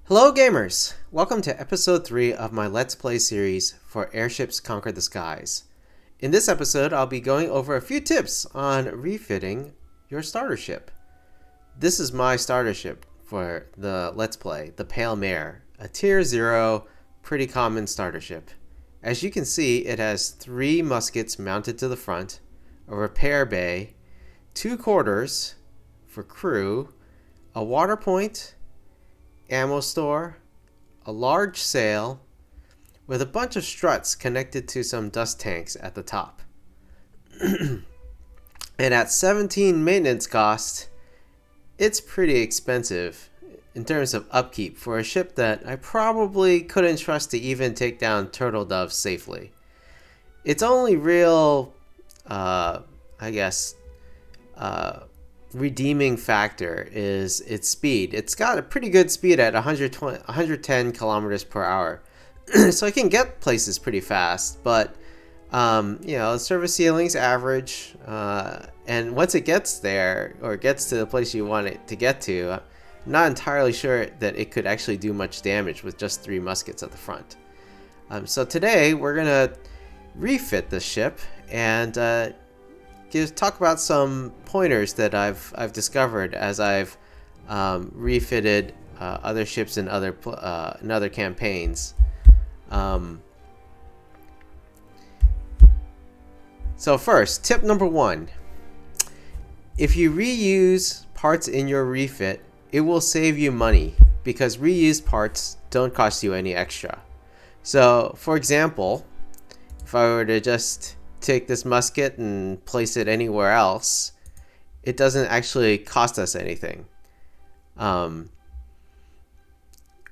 Hello gamers! Welcome to episode 3 of my Let's Play series for Airships Conquer the Skies. In this episode, I'll be going over a few tips on refitting your starter ship. This is my starter ship for the Let's Play, the Pale Mare, a tier 0, pretty common starter ship. As you can see, it has 3 muskets mounted to the front, a repair bay, 2 quarters for crew, a water point, ammo store, a large sail, with a bunch of struts connected to some dust tanks at the top. And at 17 maintenance cost, it's pretty expensive in terms of upkeep for a ship that I probably couldn't trust to even take down turtle doves safely. Its only real, redeeming factor is its speed. It's got a pretty good speed at 110 kilometers per hour. So it can get places pretty fast, but service ceiling's average, and once it gets there or gets to the place you want it to get to, I'm not entirely sure that it could actually do much damage with just 3 muskets at the front. So today we're gonna refit the ship and talk about some pointers that I've discovered as I've refitted other ships in other campaigns. So first, tip number 1: if you reuse parts in your refit, it will save you money because reused parts don't cost you any extra. So, for example, if I were to just take this musket and place it anywhere else, it doesn't actually cost us anything.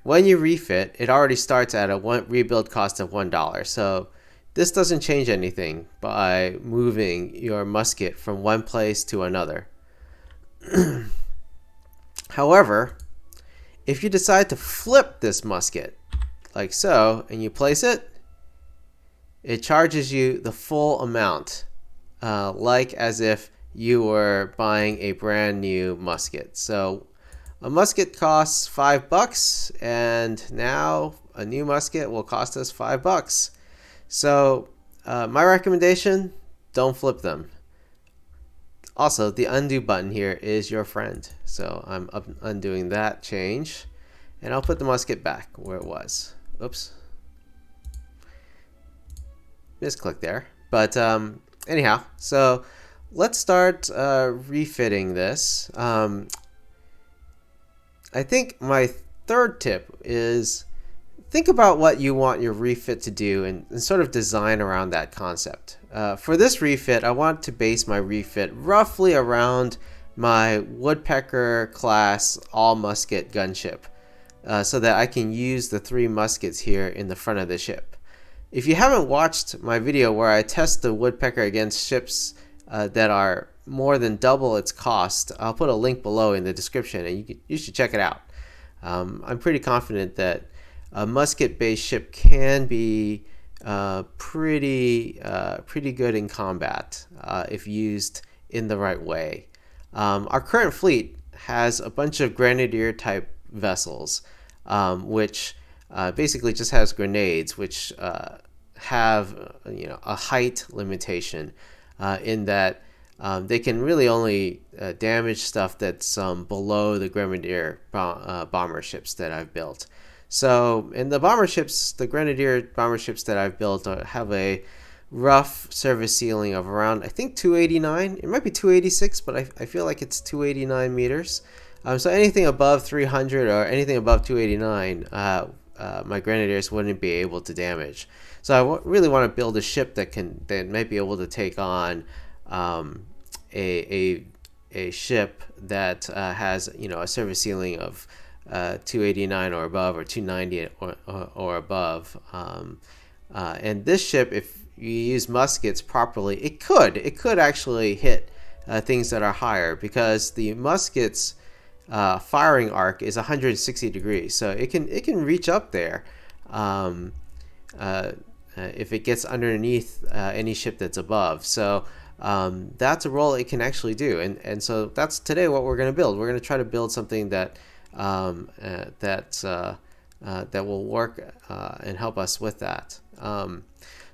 When you refit, it already starts at a rebuild cost of $1. So this doesn't change anything by moving your musket from one place to another. However, if you decide to flip this musket like so and you place it, it charges you the full amount, like as if you were buying a brand new musket. So a musket costs $5, and now a new musket will cost us $5. So my recommendation: don't flip them. Also, the undo button here is your friend. So I'm undoing that change, and I'll put the musket back where it was. Oops. Misclick there. But anyhow, so let's start refitting this. I think my third tip is think about what you want your refit to do and sort of design around that concept. For this refit, I want to base my refit roughly around my Woodpecker-class all-musket gunship, so that I can use the 3 muskets here in the front of the ship. If you haven't watched my video where I test the Woodpecker against ships that are more than double its cost, I'll put a link below in the description, and you should check it out. I'm pretty confident that a musket-based ship can be pretty good in combat if used in the right way. Our current fleet has a bunch of grenadier-type vessels, which basically just has grenades, which have a height limitation, in that they can really only damage stuff that's below the grenadier bomber ships that I've built. So in the grenadier bomber ships that I've built have a rough service ceiling of around, I think, 289. It might be 286, but I feel like it's 289 meters. So anything above 300 or anything above 289, my grenadiers wouldn't be able to damage. So I really want to build a ship that might be able to take on a ship that has a service ceiling of 289 or above, or 290 or above. And this ship, if you use muskets properly, it could actually hit things that are higher, because the muskets firing arc is 160 degrees, so it can reach up there if it gets underneath any ship that's above. So that's a role it can actually do, and so that's today what we're going to build. We're going to try to build something that that will work and help us with that.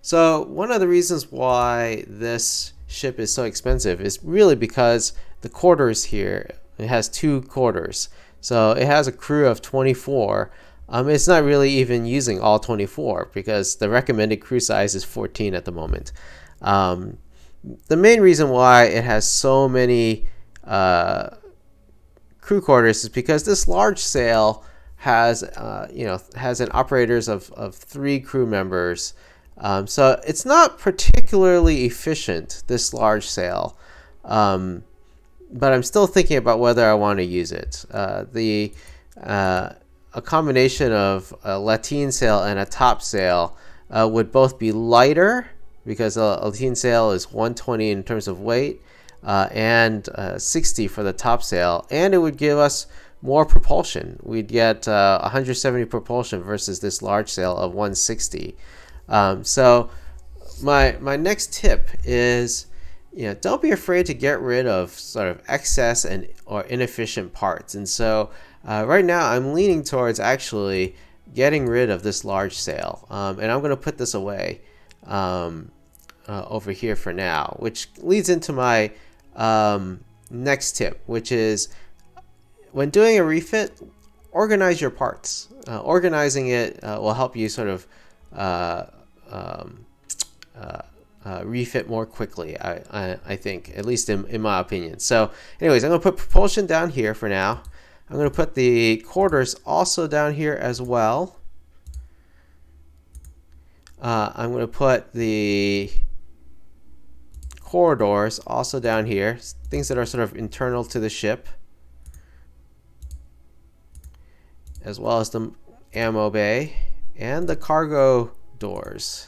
So one of the reasons why this ship is so expensive is really because the quarters here, it has 2 quarters. So it has a crew of 24. It's not really even using all 24 because the recommended crew size is 14 at the moment. The main reason why it has so many crew quarters is because this large sail has has an operators of 3 crew members. So it's not particularly efficient, this large sail, but I'm still thinking about whether I want to use it. A combination of a lateen sail and a top sail would both be lighter, because a lateen sail is 120 in terms of weight, and 60 for the top sail, and it would give us more propulsion. We'd get 170 propulsion versus this large sail of 160. So my next tip is, don't be afraid to get rid of sort of excess or inefficient parts. And so right now I'm leaning towards actually getting rid of this large sail, and I'm going to put this away over here for now, which leads into my next tip, which is, when doing a refit, organize your parts. Organizing it will help you sort of refit more quickly, I think, at least in my opinion. So anyways, I'm going to put propulsion down here for now. I'm going to put the quarters also down here as well. I'm going to put the corridors also down here, things that are sort of internal to the ship, as well as the ammo bay and the cargo doors,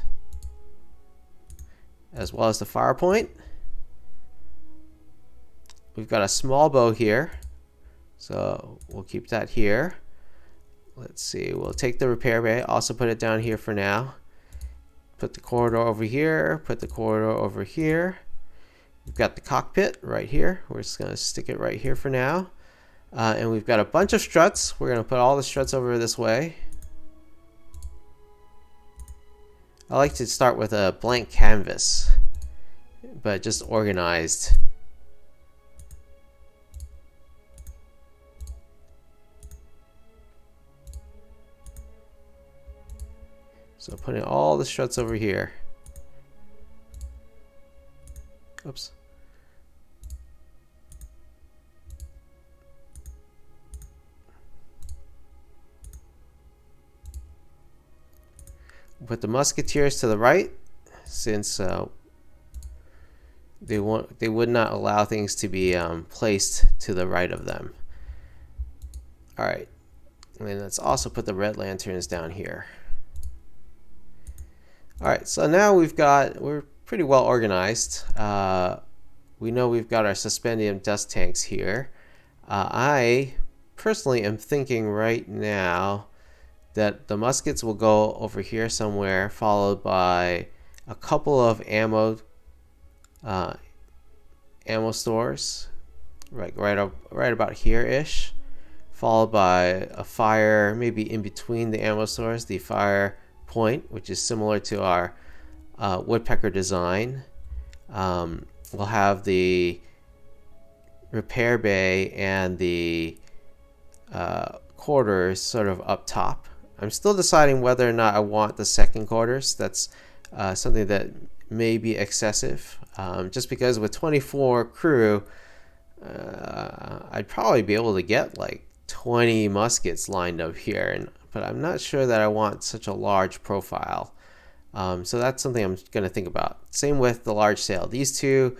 as well as the fire point. We've got a small bow here, so we'll keep that here. Let's see, we'll take the repair bay, also put it down here for now. Put the corridor over here, put the corridor over here. We've got the cockpit right here. We're just going to stick it right here for now. And we've got a bunch of struts. We're going to put all the struts over this way. I like to start with a blank canvas, but just organized. So putting all the struts over here. Oops. Put the musketeers to the right, since they would not allow things to be placed to the right of them. All right, and then let's also put the red lanterns down here. All right, so now we're pretty well organized. We know we've got our suspendium dust tanks here. I personally am thinking right now that the muskets will go over here somewhere, followed by a couple of ammo stores, right about here-ish, followed by a fire maybe in between the ammo stores, the fire point, which is similar to our Woodpecker design. We'll have the repair bay and the quarters sort of up top. I'm still deciding whether or not I want the second quarters. That's something that may be excessive, just because with 24 crew, I'd probably be able to get like 20 muskets lined up here, but I'm not sure that I want such a large profile. So that's something I'm going to think about. Same with the large sail. These two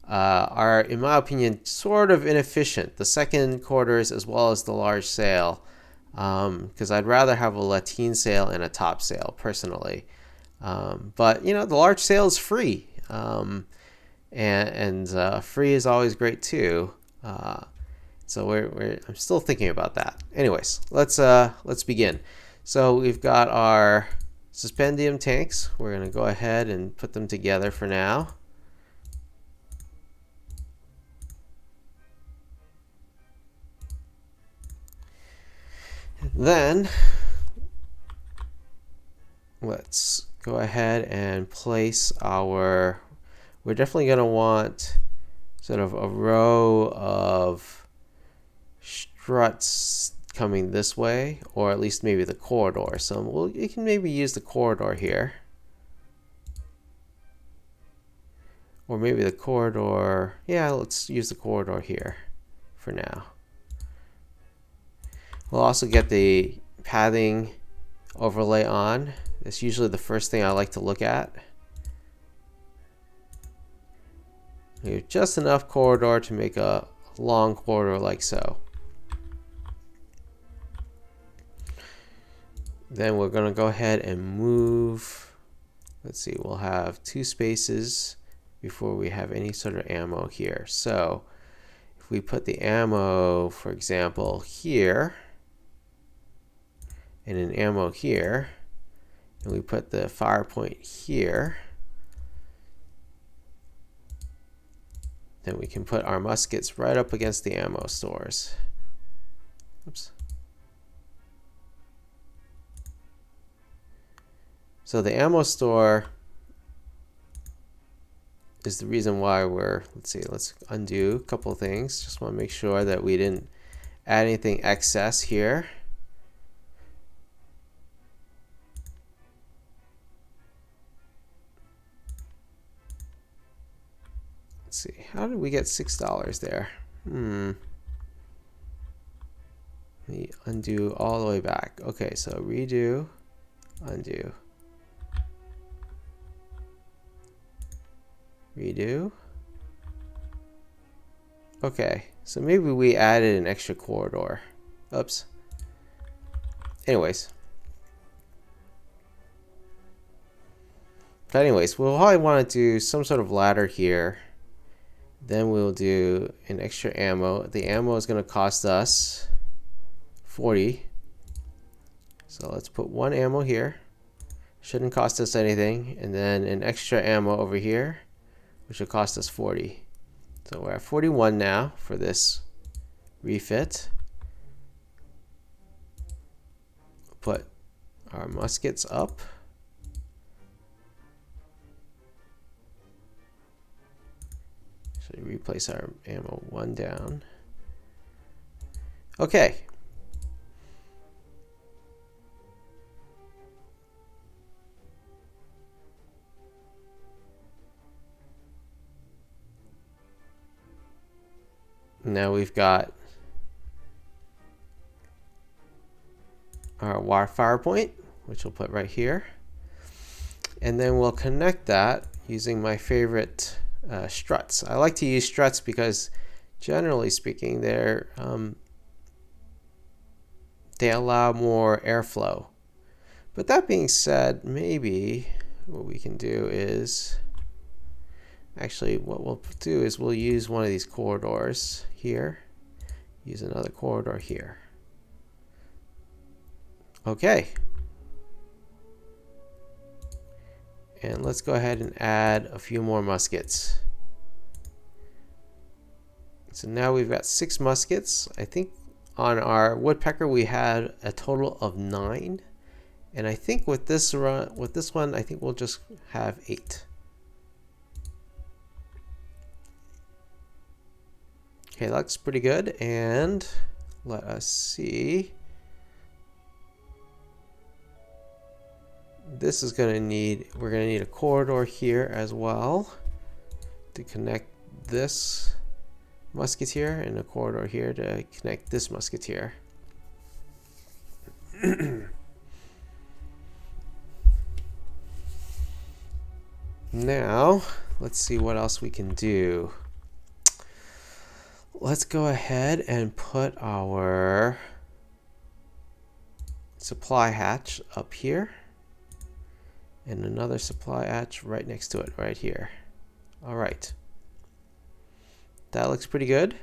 are, in my opinion, sort of inefficient. The second quarters as well as the large sail, because I'd rather have a lateen sail and a top sail personally. But the large sail is free, and free is always great too. So I'm still thinking about that. Anyways, let's begin. So we've got our suspendium tanks. We're going to go ahead and put them together for now. Then let's go ahead and place our, we're definitely going to want sort of a row of struts coming this way, or at least maybe the corridor. So you can maybe use the corridor here. Or maybe the corridor, yeah, let's use the corridor here for now. We'll also get the pathing overlay on. It's usually the first thing I like to look at. We have just enough corridor to make a long corridor like so. Then we're going to go ahead and move, let's see, we'll have 2 spaces before we have any sort of ammo here. So if we put the ammo, for example, here, and an ammo here, and we put the fire point here, then we can put our muskets right up against the ammo stores. Oops. So the ammo store is the reason why we're, let's see, let's undo a couple of things. Just want to make sure that we didn't add anything excess here. Let's see, how did we get $6 there? Let me undo all the way back. Okay, so redo, undo, redo. Okay, so maybe we added an extra corridor. Oops. Anyways. We'll probably want to do some sort of ladder here. Then we'll do an extra ammo. The ammo is going to cost us 40. So let's put 1 ammo here. Shouldn't cost us anything. And then an extra ammo over here, which will cost us 40. So we're at 41 now for this refit. Put our muskets up. So replace our ammo 1 down. Okay. Now we've got our wire fire point, which we'll put right here. And then we'll connect that using my favorite struts. I like to use struts because generally speaking they allow more airflow. But that being said, maybe what we can do is, actually what we'll do is we'll use one of these corridors here, use another corridor here. Okay. And let's go ahead and add a few more muskets. So now we've got 6 muskets. I think on our woodpecker we had a total of 9. And I think with this one, I think we'll just have 8. Okay, that looks pretty good. And let us see. This is going to need, we're going to need a corridor here as well to connect this musketeer, and a corridor here to connect this musketeer. Now, let's see what else we can do. Let's go ahead and put our supply hatch up here. And another supply hatch right next to it, right here. All right. That looks pretty good.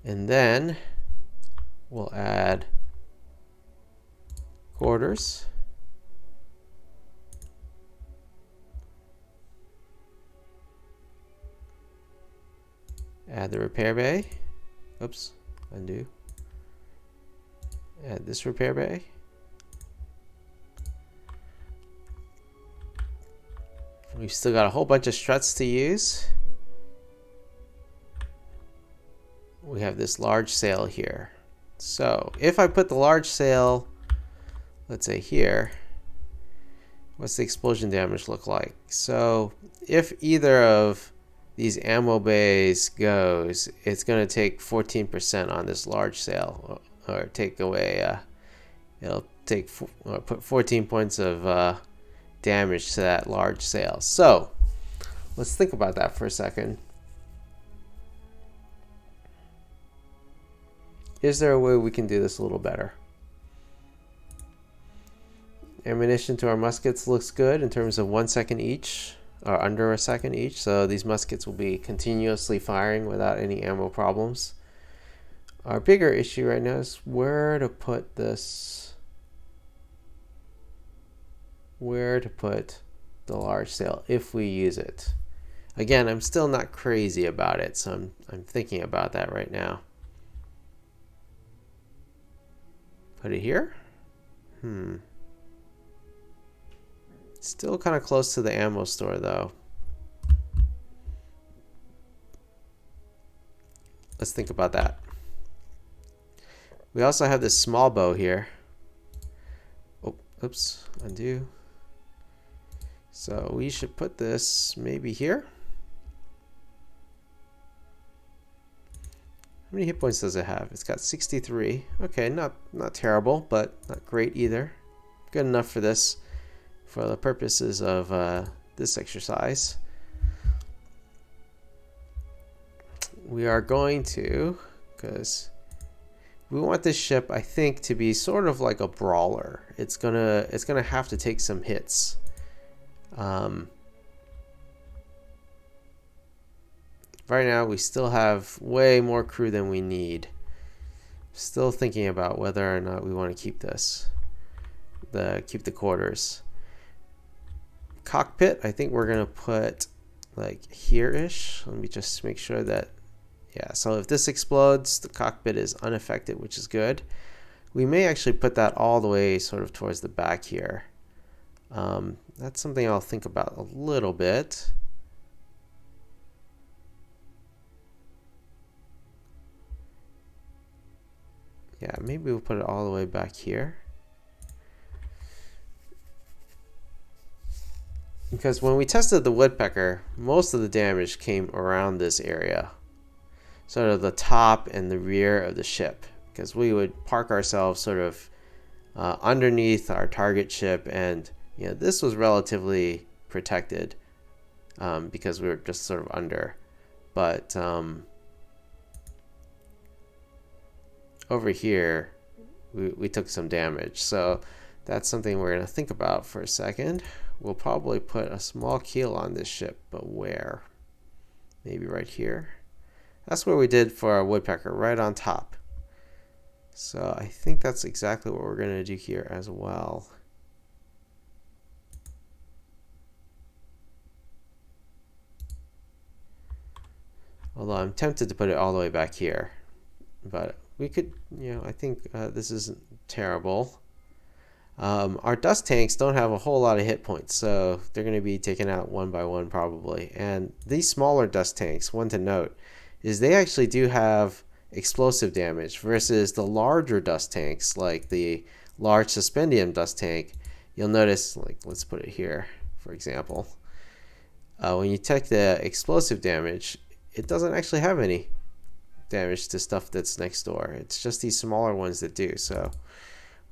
And then we'll add quarters. Add the repair bay. Oops, undo. Add this repair bay. We've still got a whole bunch of struts to use. We have this large sail here. So if I put the large sail, let's say here, what's the explosion damage look like? So if either of these ammo bays goes, it's going to take 14% on this large sail, or take away, it'll take or put 14 points of damage to that large sail. So let's think about that for a second. Is there a way we can do this a little better? Ammunition to our muskets looks good in terms of 1 second each, or under a second each, so these muskets will be continuously firing without any ammo problems. Our bigger issue right now is where to put this, where to put the large sail if we use it. Again, I'm still not crazy about it, so I'm thinking about that right now. Put it here? Still kind of close to the ammo store though. Let's think about that. We also have this small bow here. Oh, oops, undo. So we should put this maybe here. How many hit points does it have? It's got 63. Okay, not terrible, but not great either. Good enough for this, for the purposes of this exercise. We are going to, because we want this ship, I think, to be sort of like a brawler. It's gonna have to take some hits. Right now we still have way more crew than we need. Still thinking about whether or not we want to keep this, keep the quarters. Cockpit, I think we're gonna put like here-ish. Let me just make sure that, yeah, so if this explodes, the cockpit is unaffected, which is good. We may actually put that all the way sort of towards the back here. That's something I'll think about a little bit. Yeah, maybe we'll put it all the way back here. Because when we tested the Woodpecker, most of the damage came around this area. Sort of the top and the rear of the ship. Because we would park ourselves sort of underneath our target ship, and you know, this was relatively protected because we were just sort of under. But over here, we took some damage. So that's something we're going to think about for a second. We'll probably put a small keel on this ship, but where? Maybe right here. That's where we did for our Woodpecker, right on top. So I think that's exactly what we're going to do here as well. Although I'm tempted to put it all the way back here. But we could, you know, I think this isn't terrible. Our dust tanks don't have a whole lot of hit points, so they're going to be taken out one by one probably. And these smaller dust tanks, one to note, is they actually do have explosive damage versus the larger dust tanks, like the large suspendium dust tank. You'll notice, like, let's put it here, for example. When you take the explosive damage, it doesn't actually have any damage to stuff that's next door. It's just these smaller ones that do. So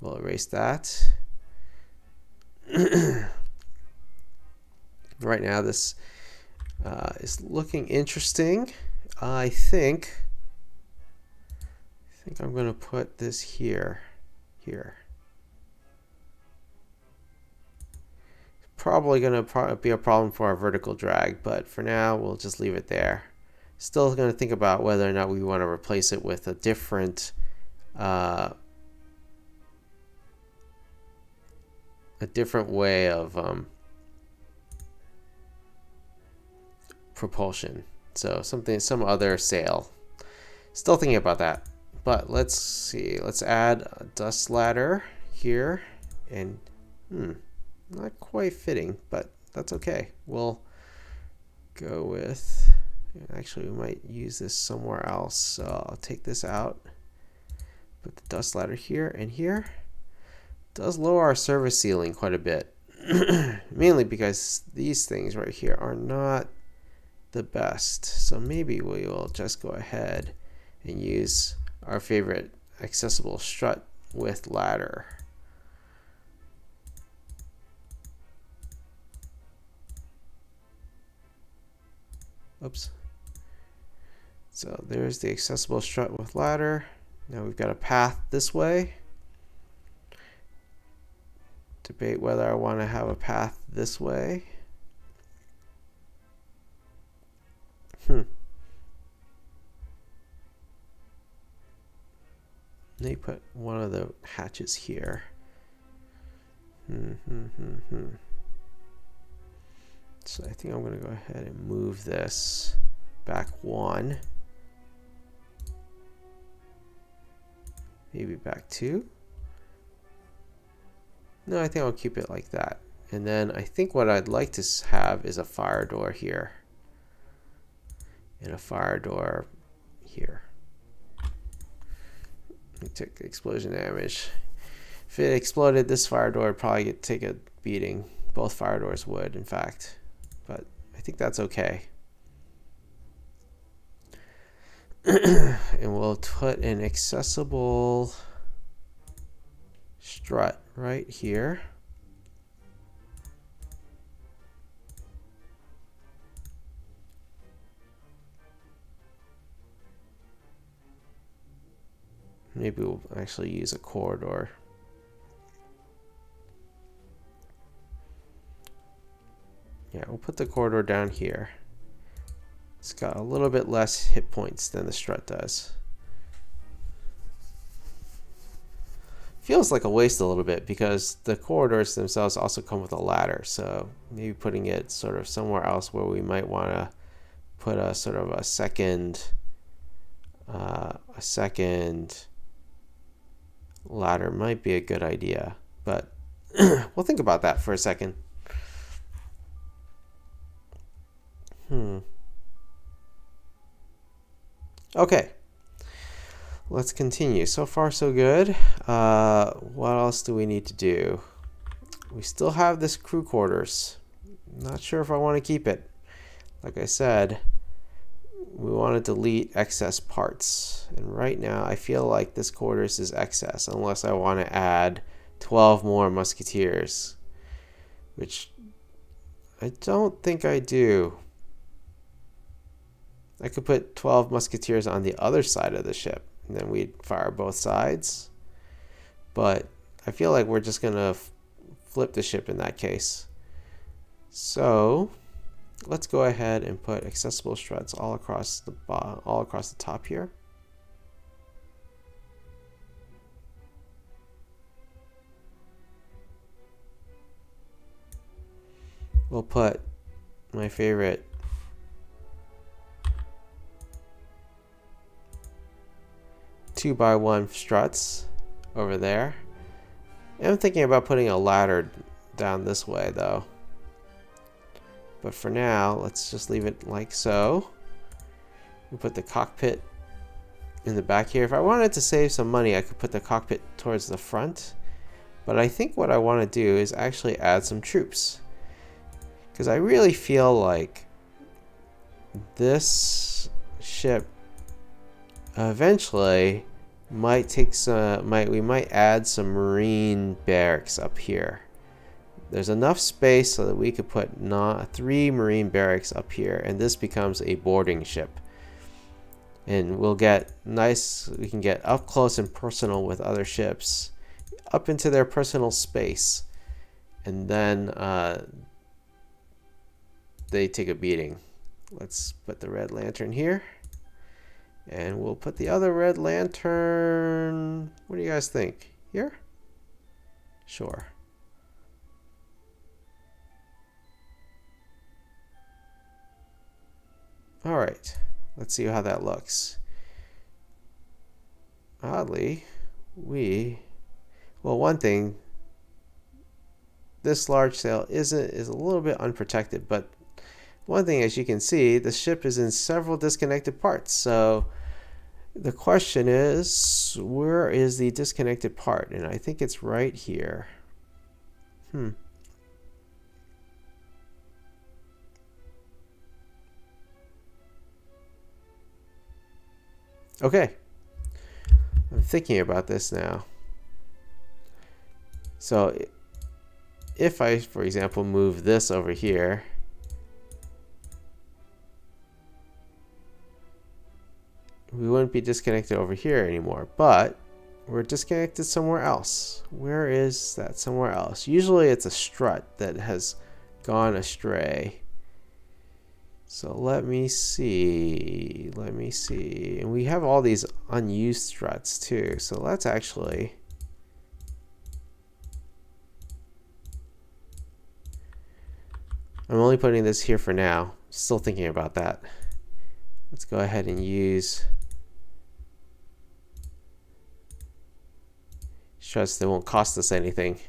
we'll erase that. Right now this is looking interesting. I think I'm going to put this here. Probably going to be a problem for our vertical drag, but for now we'll just leave it there. Still going to think about whether or not we want to replace it with a different way of propulsion. So some other sail. Still thinking about that. But let's see. Let's add a dust ladder here. And not quite fitting, but that's okay. We'll go with, actually we might use this somewhere else. So I'll take this out. Put the dust ladder here and here. Does lower our service ceiling quite a bit. Mainly because these things right here are not the best. So maybe we will just go ahead and use our favorite accessible strut with ladder. Oops. So there's the accessible strut with ladder. Now we've got a path this way. Debate whether I want to have a path this way. They put one of the hatches here. So I think I'm going to go ahead and move this back one. Maybe back two. No, I think I'll keep it like that. And then I think what I'd like to have is a fire door here. And a fire door here. We took explosion damage. If it exploded, this fire door would probably take a beating. Both fire doors would, in fact. But I think that's okay. And we'll put an accessible strut right here. Maybe we'll actually use a corridor. Yeah, we'll put the corridor down here. It's got a little bit less hit points than the strut does. Feels like a waste a little bit because the corridors themselves also come with a ladder. So maybe putting it sort of somewhere else where we might want to put a sort of a second ladder might be a good idea. But we'll think about that for a second. Okay, let's continue. So far, so good. What else do we need to do? We still have this crew quarters. Not sure if I want to keep it. Like I said, we want to delete excess parts. And right now, I feel like this quarters is excess, unless I want to add 12 more musketeers, which I don't think I do. I could put 12 musketeers on the other side of the ship, and then we'd fire both sides. But I feel like we're just going to flip the ship in that case. So let's go ahead and put accessible struts all across the top here. We'll put my favorite two by one struts over there. I'm thinking about putting a ladder down this way though. But for now, let's just leave it like so. We put the cockpit in the back here. If I wanted to save some money, I could put the cockpit towards the front. But I think what I want to do is actually add some troops. Because I really feel like this ship eventually might take we might add some marine barracks up here. There's enough space so that we could put 3 marine barracks up here, and this becomes a boarding ship. And we'll get we can get up close and personal with other ships, up into their personal space, and then they take a beating. Let's put the red lantern here. And we'll put the other red lantern, what do you guys think? Here? Sure. All right, let's see how that looks. Oddly, well, one thing, this large sail is a little bit unprotected, but one thing, as you can see, the ship is in several disconnected parts. So the question is, where is the disconnected part? And I think it's right here. Okay, I'm thinking about this now. So if I, for example, move this over here, we wouldn't be disconnected over here anymore, but we're disconnected somewhere else. Where is that somewhere else? Usually it's a strut that has gone astray. So let me see. And we have all these unused struts too. So let's actually I'm only putting this here for now. Still thinking about that. Let's go ahead and use struts that won't cost us anything.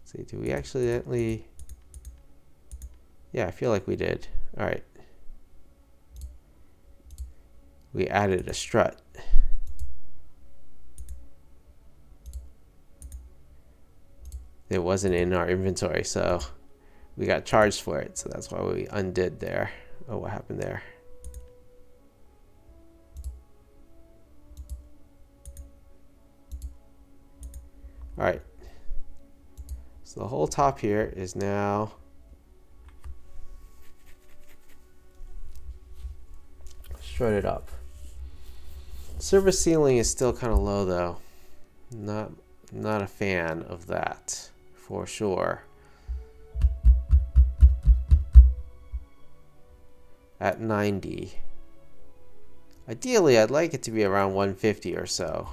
Let's see, do we accidentally? Yeah, I feel like we did. All right. We added a strut. It wasn't in our inventory, so we got charged for it. So that's why we undid there. Oh, what happened there? All right. So the whole top here is now strutted up. Service ceiling is still kind of low though. Not a fan of that for sure. At 90. Ideally, I'd like it to be around 150 or so.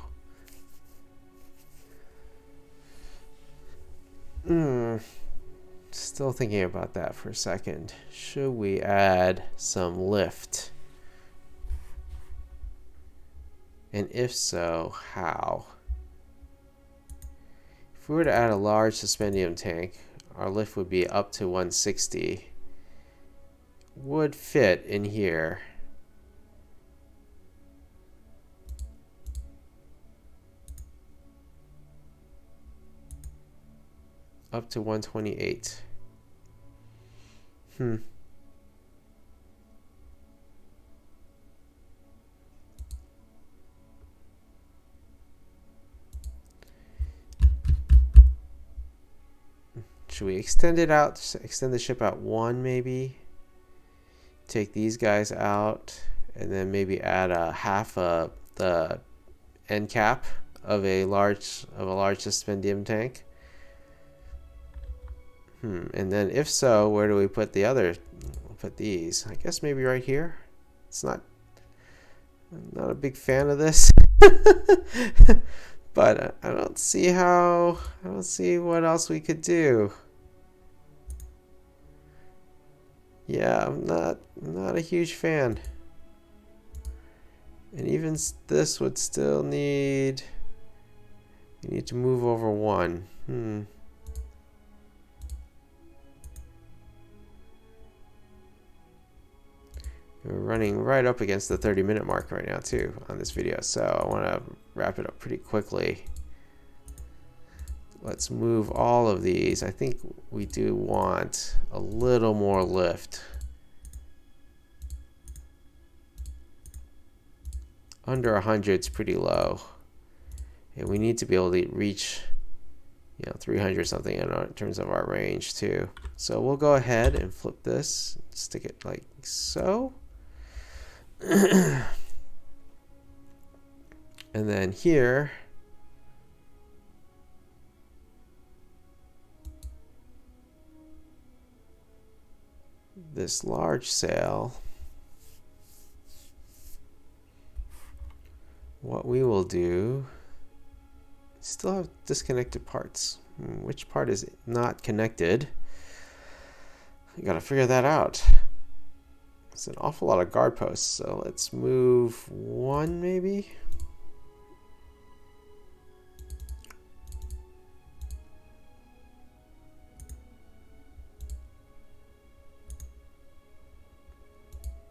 Still thinking about that for a second. Should we add some lift? And if so, how? If we were to add a large suspendium tank, our lift would be up to 160. Would fit in here. Up to 128. Should we extend it out? Extend the ship out one maybe? Take these guys out and then maybe add a half of the end cap of a large suspendium tank. And then if so, where do we put the other? We'll put these. I guess maybe right here. I'm not a big fan of this. But I don't see what else we could do. Yeah, I'm not a huge fan. And even this would still need, you need to move over one. We're running right up against the 30-minute mark right now too on this video, so I want to wrap it up pretty quickly. Let's move all of these. I think we do want a little more lift. Under 100 is pretty low, and we need to be able to reach 300 something in terms of our range too. So we'll go ahead and flip this, stick it like so. And then here, this large sail, what we will do Still have disconnected parts. Which part is not connected? We gotta figure that out. It's an awful lot of guard posts, so let's move one maybe.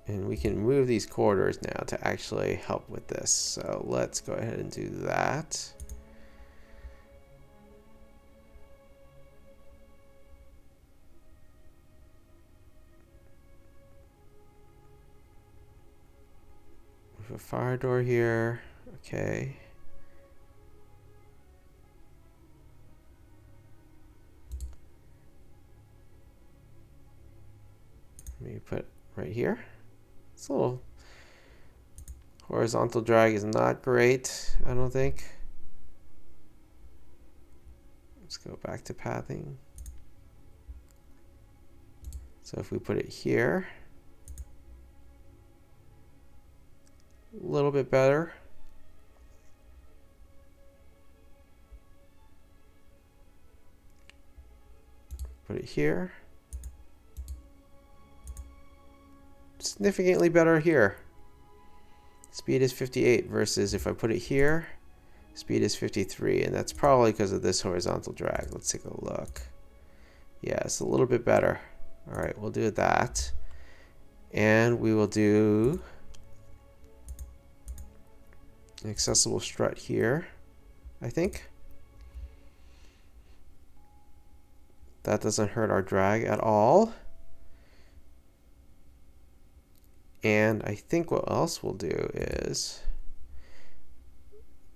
And we can move these corridors now to actually help with this. So let's go ahead and do that. We have a fire door here. Okay. Maybe put it right here. It's a little horizontal drag is not great, I don't think. Let's go back to pathing. So if we put it here, a little bit better. Put it here. Significantly better here. Speed is 58 versus if I put it here, speed is 53, and that's probably because of this horizontal drag. Let's take a look. Yeah, it's a little bit better. All right, we'll do that. And we will do an accessible strut here, I think. That doesn't hurt our drag at all. And I think what else we'll do is,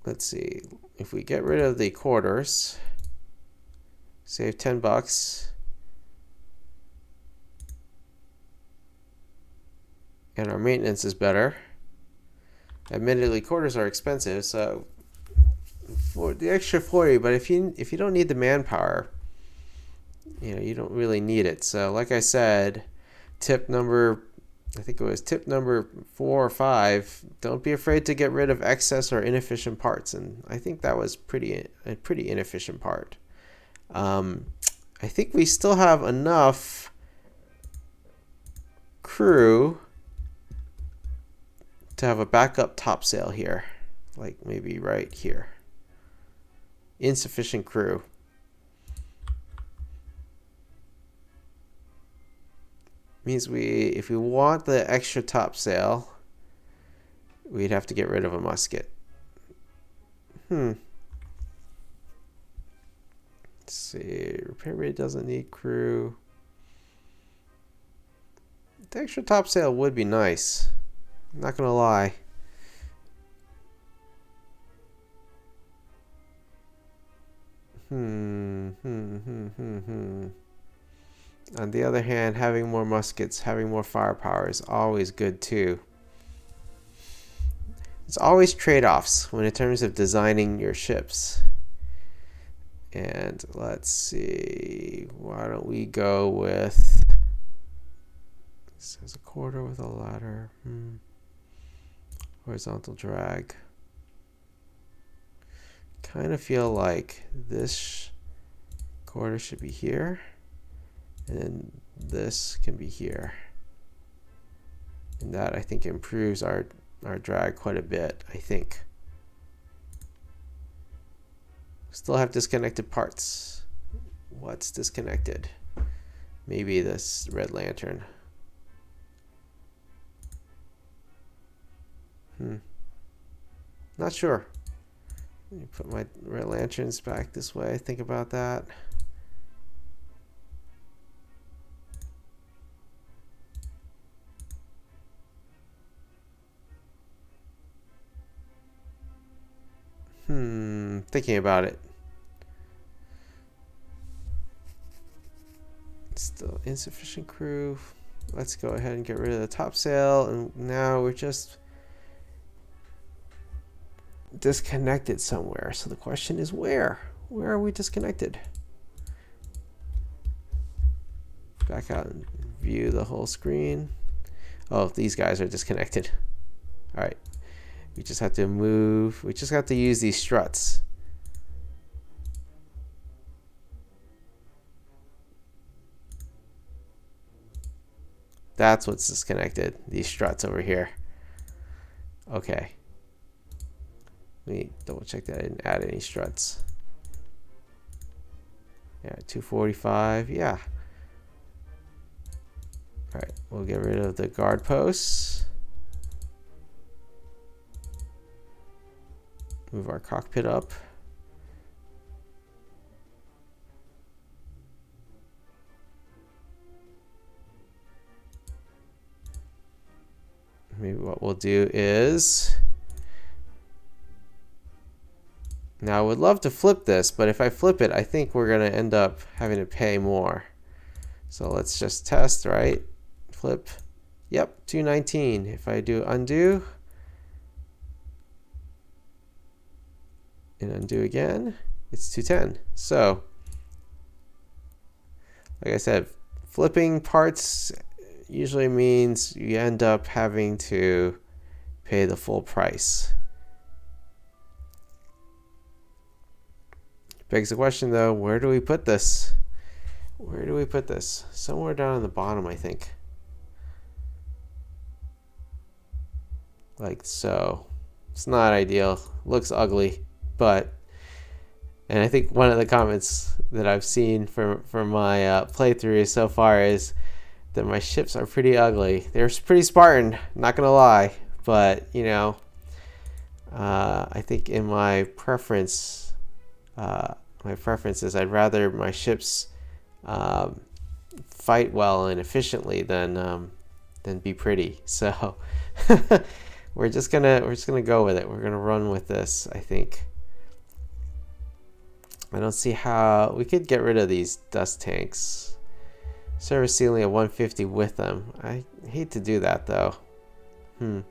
let's see, if we get rid of the quarters, save 10 bucks, and our maintenance is better. Admittedly, quarters are expensive, so for the extra 40, but if you don't need the manpower, you don't really need it. So like I said, tip number, I think it was tip number 4 or 5, don't be afraid to get rid of excess or inefficient parts. And I think that was a pretty inefficient part. I think we still have enough crew to have a backup topsail here, like maybe right here. Insufficient crew. Means if we want the extra topsail, we'd have to get rid of a musket. Let's see, repair rate doesn't need crew. The extra topsail would be nice. I'm not gonna lie. On the other hand, having more muskets, having more firepower is always good too. It's always trade-offs when in terms of designing your ships. And let's see, why don't we go with, this is a quarter with a ladder. Horizontal drag. Kind of feel like this quarter should be here. And then this can be here. And that, I think, improves our drag quite a bit, I think. Still have disconnected parts. What's disconnected? Maybe this red lantern. Not sure. Let me put my red lanterns back this way. Think about that. Thinking about it. Still insufficient crew. Let's go ahead and get rid of the topsail, and now we're just disconnected somewhere. So the question is where? Where are we disconnected? Back out and view the whole screen. Oh, these guys are disconnected. All right. We just have to move. We just have to use these struts. That's what's disconnected. These struts over here. Okay. Let me double check that I didn't add any struts. Yeah, 245. Yeah. All right, we'll get rid of the guard posts. Move our cockpit up. Maybe what we'll do is, now I would love to flip this, but if I flip it, I think we're going to end up having to pay more. So let's just test, right? Flip. Yep, 219. If I do undo and undo again, it's 210. So, like I said, flipping parts usually means you end up having to pay the full price. Begs the question though, where do we put this? Where do we put this? Somewhere down on the bottom, I think. Like so. It's not ideal. Looks ugly, but, and I think one of the comments that I've seen from my playthrough so far is that my ships are pretty ugly. They're pretty Spartan, not gonna lie, but you know, I think in my preference, is I'd rather my ships fight well and efficiently than be pretty. So we're just gonna go with it. We're gonna run with this, I think. I don't see how we could get rid of these dust tanks. Service ceiling at 150 with them. I hate to do that though. You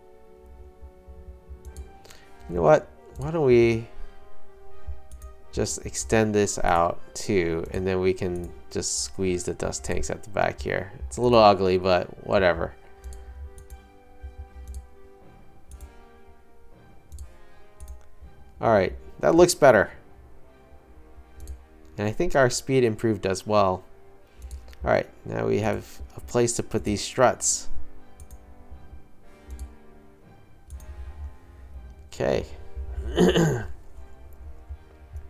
know what? Why don't we just extend this out too, and then we can just squeeze the dust tanks at the back here. It's a little ugly, but whatever. All right, that looks better. And I think our speed improved as well. All right, now we have a place to put these struts. Okay.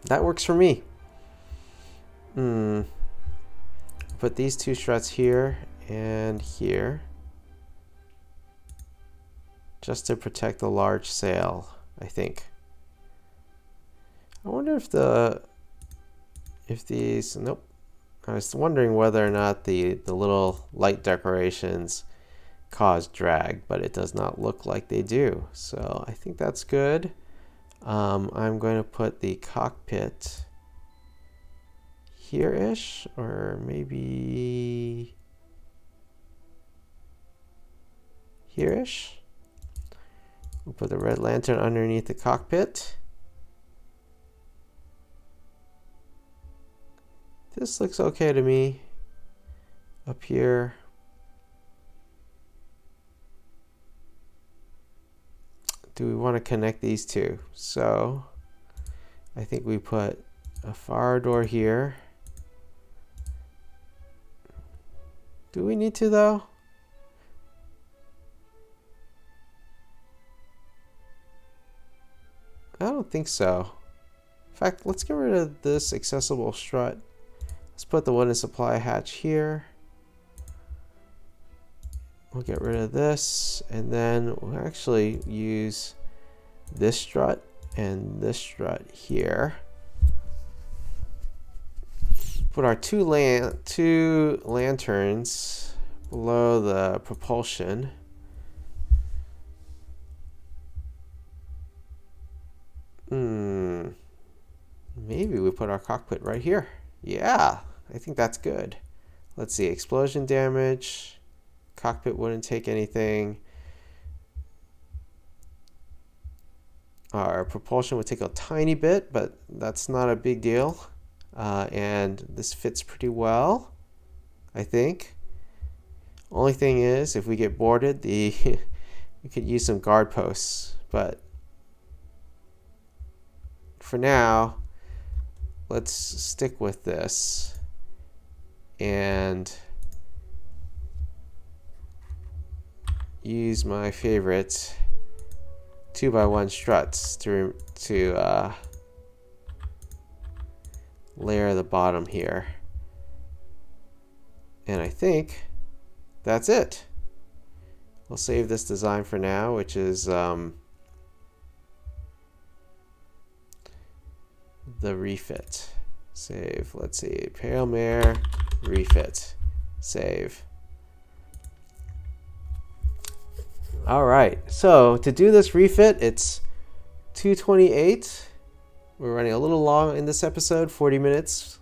That works for me. Put these two struts here and here, just to protect the large sail, I think. I wonder if these, nope. I was wondering whether or not the little light decorations cause drag, but it does not look like they do. So I think that's good. I'm going to put the cockpit here-ish, or maybe here-ish. We'll put the red lantern underneath the cockpit. This looks okay to me. Up here. Do we want to connect these two? So I think we put a fire door here. Do we need to though? I don't think so. In fact, let's get rid of this accessible strut. Let's put the wooden supply hatch here. We'll get rid of this, and then we'll actually use this strut and this strut here. Put our two lanterns below the propulsion. Maybe we put our cockpit right here. Yeah, I think that's good. Let's see, explosion damage. Cockpit wouldn't take anything. Our propulsion would take a tiny bit, but that's not a big deal. And this fits pretty well, I think. Only thing is, if we get boarded, we could use some guard posts. But for now, let's stick with this. And use my favorite 2x1 struts to layer the bottom here. And I think that's it. We'll save this design for now, which is the refit. Save. Let's see. Pale Mare refit. Save. All right. So to do this refit, it's 2:28. We're running a little long in this episode, 40 minutes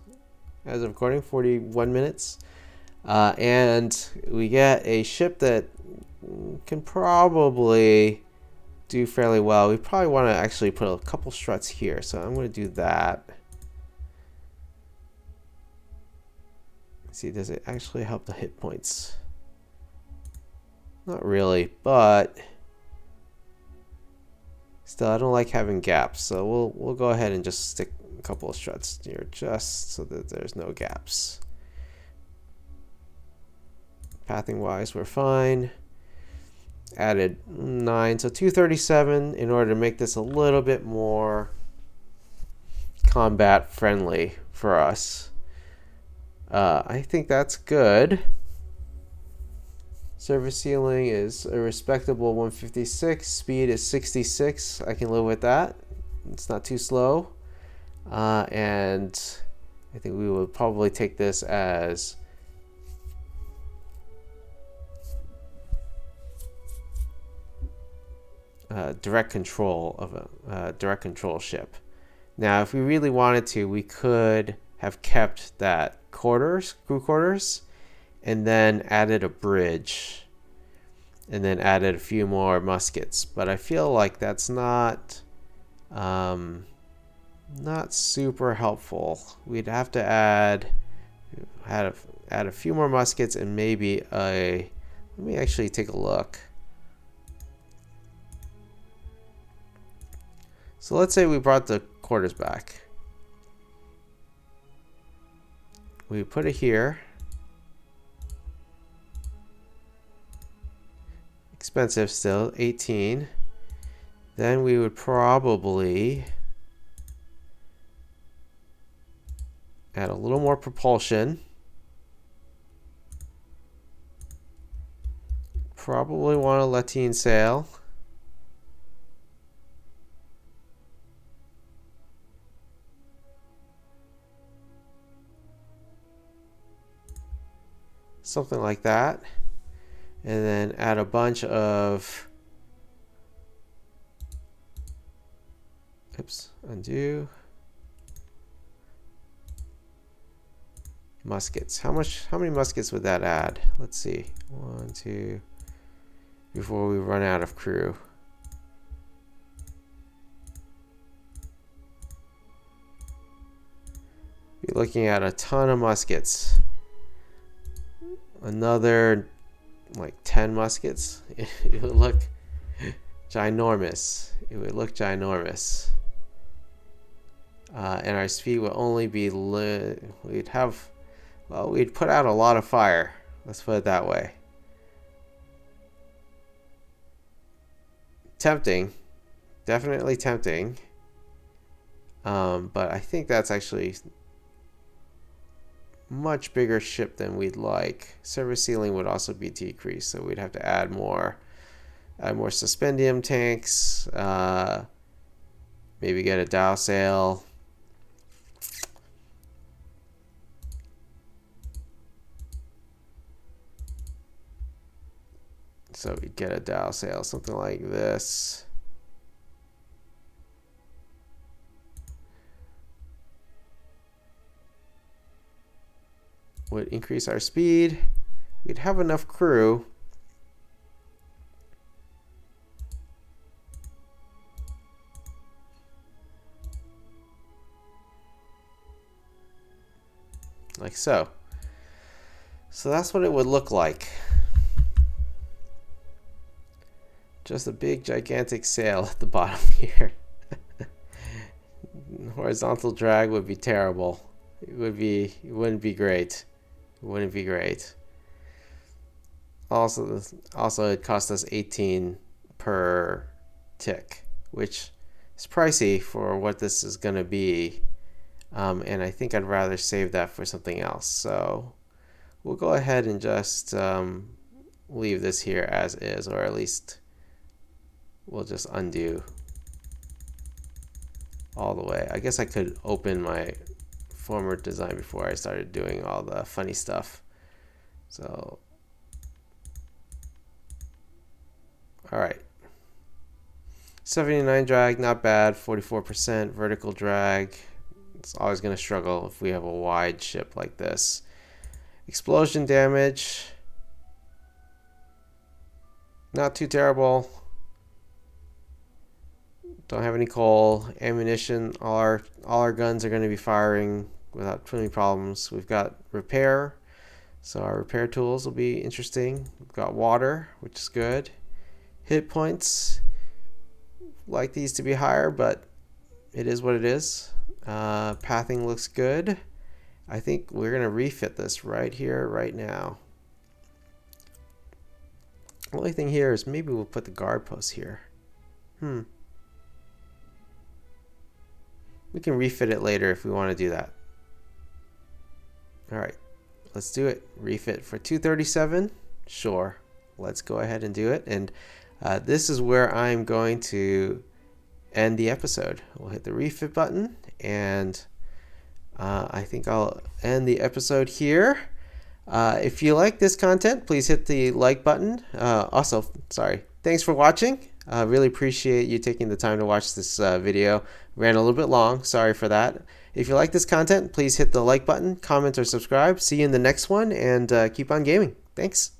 as of recording, 41 minutes. And we get a ship that can probably do fairly well. We probably want to actually put a couple struts here, so I'm going to do that. Let's see, does it actually help the hit points? Not really, but still, I don't like having gaps, so we'll go ahead and just stick a couple of struts here, just so that there's no gaps. Pathing wise, we're fine. Added 9, so 237 in order to make this a little bit more combat friendly for us. I think that's good. Surface ceiling is a respectable 156. Speed is 66. I can live with that. It's not too slow. And I think we would probably take this as direct control of a direct control ship. Now, if we really wanted to, we could have kept that crew quarters, and then added a bridge, and then added a few more muskets. But I feel like that's not super helpful. We'd have to add a few more muskets and maybe let me actually take a look. So let's say we brought the quarters back. We put it here. Expensive still, 18. Then we would probably add a little more propulsion. Probably want a lateen sail. Something like that. And then add a bunch of, oops, undo, muskets. How many muskets would that add? Let's see. 1, 2, before we run out of crew. Be looking at a ton of muskets. Another like 10 muskets. It would look ginormous. It would look ginormous. And our speed would only be we'd put out a lot of fire. Let's put it that way. Tempting. Definitely tempting. But I think that's actually much bigger ship than we'd like. Service ceiling would also be decreased, so we'd have to add more suspendium tanks, maybe get a dial sail. So we'd get a dial sail, something like this. Would increase our speed. We'd have enough crew. Like so. So that's what it would look like. Just a big gigantic sail at the bottom here. Horizontal drag would be terrible. It wouldn't be great. It wouldn't be great. Also it cost us 18 per tick, which is pricey for what this is going to be. And I think I'd rather save that for something else. So we'll go ahead and just leave this here as is, or at least we'll just undo all the way. I guess I could open my former design before I started doing all the funny stuff. So, all right. 79 drag, not bad. 44% vertical drag. It's always going to struggle if we have a wide ship like this. Explosion damage, not too terrible. Don't have any coal. Ammunition, all our guns are going to be firing without too many problems. We've got repair, so our repair tools will be interesting. We've got water, which is good. Hit points, like these to be higher, but it is what it is. Pathing looks good. I think we're going to refit this right here, right now. The only thing here is maybe we'll put the guard post here. We can refit it later if we want to do that. All right, let's do it. Refit for 237. Sure, let's go ahead and do it. And this is where I'm going to end the episode. We'll hit the refit button, and I think I'll end the episode here. If you like this content, please hit the like button. Also, sorry, thanks for watching. I really appreciate you taking the time to watch this video. Ran a little bit long, sorry for that. If you like this content, please hit the like button, comment, or subscribe. See you in the next one, and keep on gaming. Thanks.